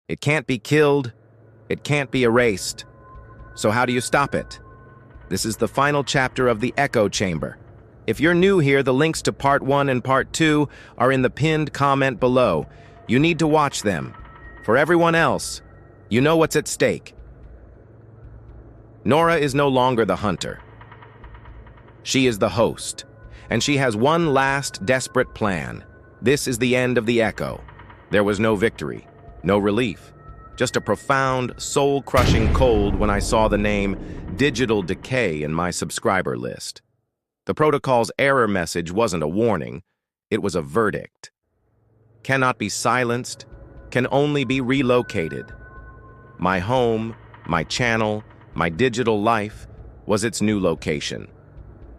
It can't be killed. It can't be erased. So how do you stop it? This is the final chapter of the Echo Chamber. If you're new here, the links to Part 1 and Part 2 are in the pinned comment below. You need to watch them. For everyone else, you know what's at stake. Nora is no longer the hunter. She is the host, and she has one last desperate plan. This is the end of the Echo. There was no victory, no relief, just a profound, soul-crushing cold when I saw the name Digital Decay in my subscriber list. The protocol's error message wasn't a warning, it was a verdict. Cannot be silenced, can only be relocated. My home, my channel, my digital life was its new location.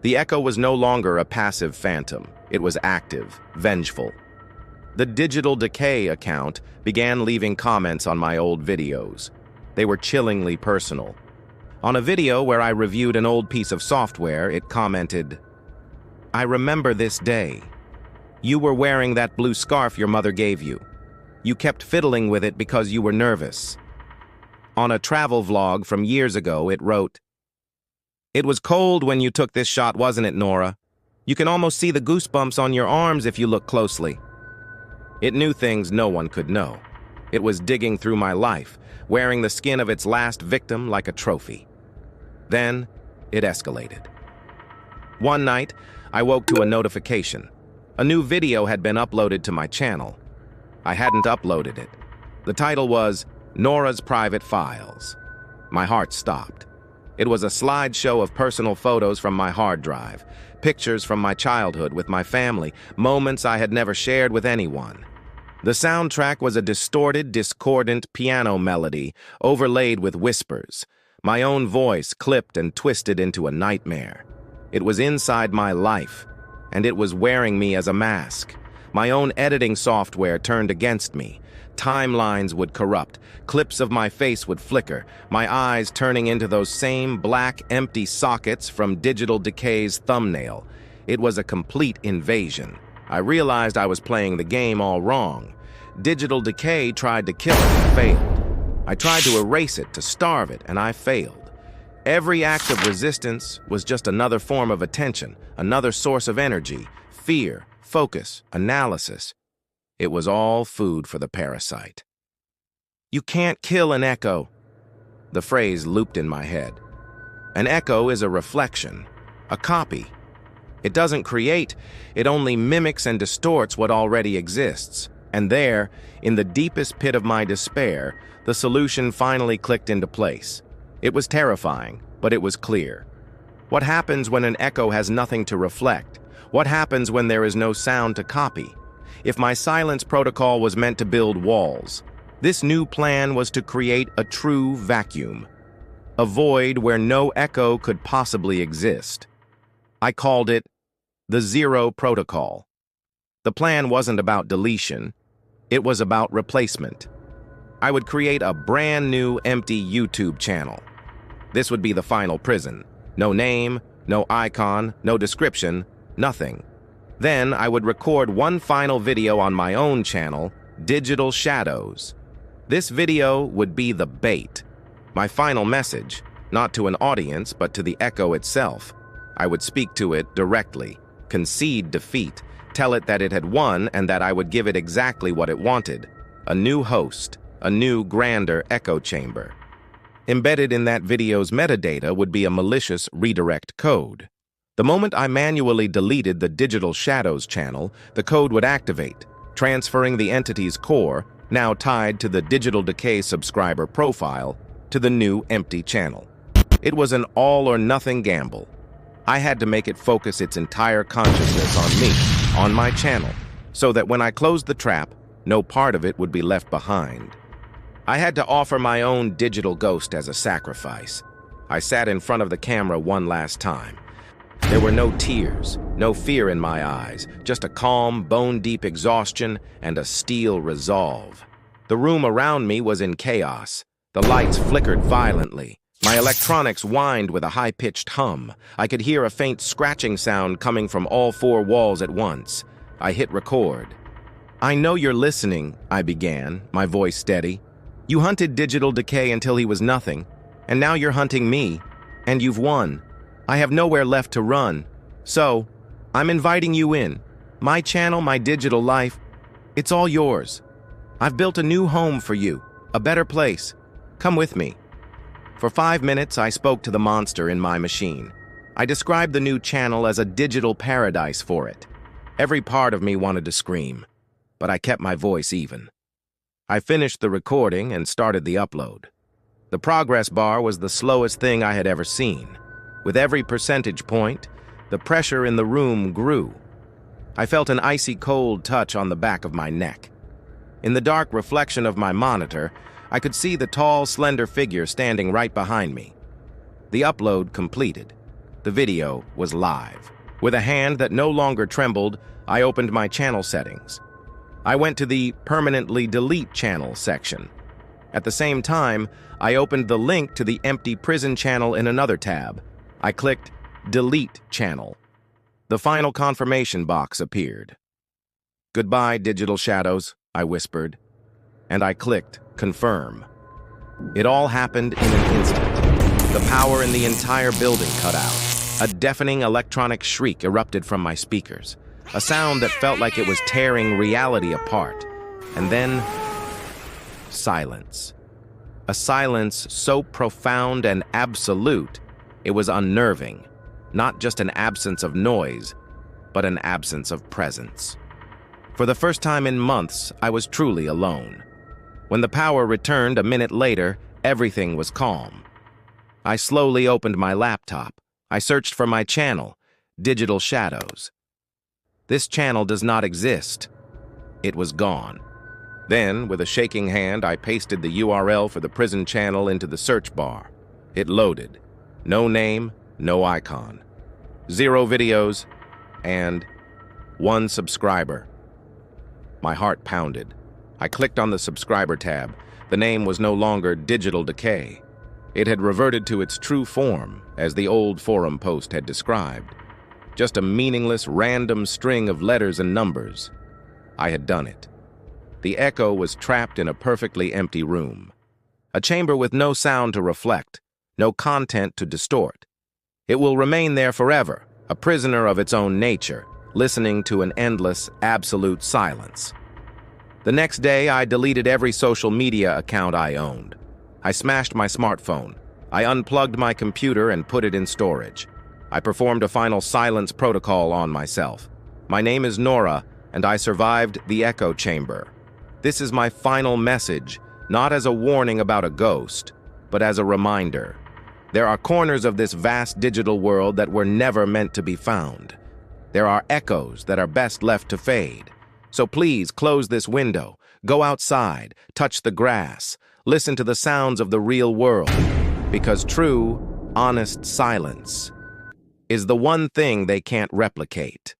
The Echo was no longer a passive phantom. It was active, vengeful. The Digital Decay account began leaving comments on my old videos. They were chillingly personal. On a video where I reviewed an old piece of software, it commented, "I remember this day. You were wearing that blue scarf your mother gave you. You kept fiddling with it because you were nervous." On a travel vlog from years ago, it wrote, "It was cold when you took this shot, wasn't it, Nora? You can almost see the goosebumps on your arms if you look closely." It knew things no one could know. It was digging through my life, wearing the skin of its last victim like a trophy. Then, it escalated. One night, I woke to a notification. A new video had been uploaded to my channel. I hadn't uploaded it. The title was Nora's Private Files. My heart stopped. It was a slideshow of personal photos from my hard drive, pictures from my childhood with my family, moments I had never shared with anyone. The soundtrack was a distorted, discordant piano melody overlaid with whispers, my own voice clipped and twisted into a nightmare. It was inside my life, and it was wearing me as a mask. My own editing software turned against me. Timelines would corrupt, clips of my face would flicker, my eyes turning into those same black, empty sockets from Digital Decay's thumbnail. It was a complete invasion. I realized I was playing the game all wrong. Digital Decay tried to kill it and failed. I tried to erase it, to starve it, and I failed. Every act of resistance was just another form of attention, another source of energy, fear, focus, analysis. It was all food for the parasite. "You can't kill an echo." The phrase looped in my head. An echo is a reflection, a copy. It doesn't create, it only mimics and distorts what already exists. And there, in the deepest pit of my despair, the solution finally clicked into place. It was terrifying, but it was clear. What happens when an echo has nothing to reflect? What happens when there is no sound to copy? If my silence protocol was meant to build walls, this new plan was to create a true vacuum, a void where no echo could possibly exist. I called it the Zero Protocol. The plan wasn't about deletion, it was about replacement. I would create a brand new empty YouTube channel. This would be the final prison. No name, no icon, no description, nothing. Then I would record one final video on my own channel, Digital Shadows. This video would be the bait. My final message, not to an audience, but to the echo itself. I would speak to it directly, concede defeat, tell it that it had won and that I would give it exactly what it wanted. A new host, a new, grander echo chamber. Embedded in that video's metadata would be a malicious redirect code. The moment I manually deleted the Digital Shadows channel, the code would activate, transferring the entity's core, now tied to the Digital Decay subscriber profile, to the new empty channel. It was an all-or-nothing gamble. I had to make it focus its entire consciousness on me, on my channel, so that when I closed the trap, no part of it would be left behind. I had to offer my own digital ghost as a sacrifice. I sat in front of the camera one last time. There were no tears, no fear in my eyes, just a calm, bone-deep exhaustion and a steel resolve. The room around me was in chaos. The lights flickered violently. My electronics whined with a high-pitched hum. I could hear a faint scratching sound coming from all four walls at once. I hit record. "I know you're listening," I began, my voice steady. You hunted Digital Decay until he was nothing, and now you're hunting me, and you've won. I have nowhere left to run. So, I'm inviting you in. My channel, my digital life, it's all yours. I've built a new home for you, a better place. Come with me. For 5 minutes, I spoke to the monster in my machine. I described the new channel as a digital paradise for it. Every part of me wanted to scream, but I kept my voice even. I finished the recording and started the upload. The progress bar was the slowest thing I had ever seen. With every percentage point, the pressure in the room grew. I felt an icy cold touch on the back of my neck. In the dark reflection of my monitor, I could see the tall, slender figure standing right behind me. The upload completed. The video was live. With a hand that no longer trembled, I opened my channel settings. I went to the Permanently Delete Channel section. At the same time, I opened the link to the empty prison channel in another tab. I clicked Delete Channel. The final confirmation box appeared. "Goodbye, digital shadows," I whispered, and I clicked Confirm. It all happened in an instant. The power in the entire building cut out. A deafening electronic shriek erupted from my speakers, a sound that felt like it was tearing reality apart. And then, silence. A silence so profound and absolute, it was unnerving. Not just an absence of noise, but an absence of presence. For the first time in months, I was truly alone. When the power returned a minute later, everything was calm. I slowly opened my laptop. I searched for my channel, Digital Shadows. This channel does not exist. It was gone. Then, with a shaking hand, I pasted the URL for the prison channel into the search bar. It loaded. No name, no icon. 0 videos, and 1 subscriber. My heart pounded. I clicked on the subscriber tab. The name was no longer Digital Decay. It had reverted to its true form, as the old forum post had described. Just a meaningless, random string of letters and numbers. I had done it. The echo was trapped in a perfectly empty room. A chamber with no sound to reflect, no content to distort. It will remain there forever, a prisoner of its own nature, listening to an endless, absolute silence. The next day, I deleted every social media account I owned. I smashed my smartphone. I unplugged my computer and put it in storage. I performed a final silence protocol on myself. My name is Nora, and I survived the echo chamber. This is my final message, not as a warning about a ghost, but as a reminder. There are corners of this vast digital world that were never meant to be found. There are echoes that are best left to fade. So please close this window, go outside, touch the grass, listen to the sounds of the real world, because true, honest silence is the one thing they can't replicate.